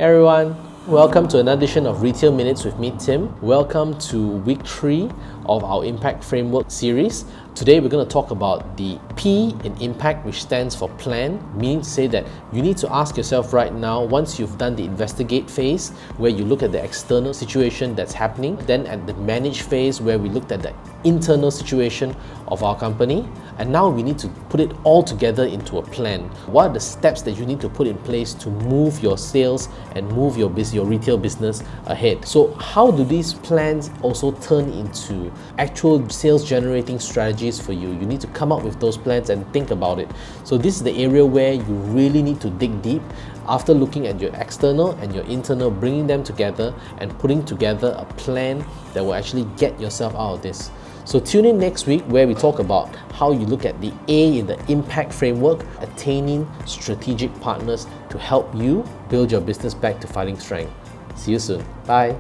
Hey everyone, welcome to another edition of Retail Minutes with me, Tim. Welcome to week 3 of our Impact Framework series. Today we're going to talk about the P in Impact, which stands for plan, meaning to say that you need to ask yourself right now, once you've done the investigate phase, where you look at the external situation that's happening, then at the manage phase, where we looked at the internal situation of our company, and now we need to put it all together into a plan. What are the steps that you need to put in place to move your sales and move your retail business ahead? So how do these plans also turn into actual sales generating strategies for you? You need to come up with those plans and think about it. So this is the area where you really need to dig deep after looking at your external and your internal, bringing them together and putting together a plan that will actually get yourself out of this. So tune in next week where we talk about how you look at the A in the impact framework, attaining strategic partners to help you build your business back to fighting strength. See you soon. Bye.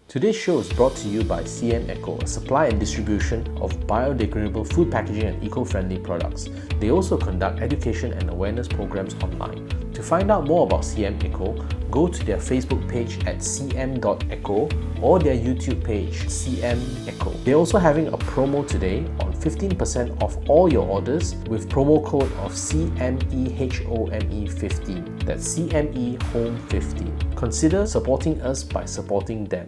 Today's show is brought to you by I.M.P.A.C.T, a supply and distribution of biodegradable food packaging and eco-friendly products. They also conduct education and awareness programs online. To find out more about I.M.P.A.C.T, go to their Facebook page at cm.eco or their YouTube page, cm.eco. They're also having a promo today on 15% off all your orders with promo code of CMEHOME15. That's CME Home 15. Consider supporting us by supporting them.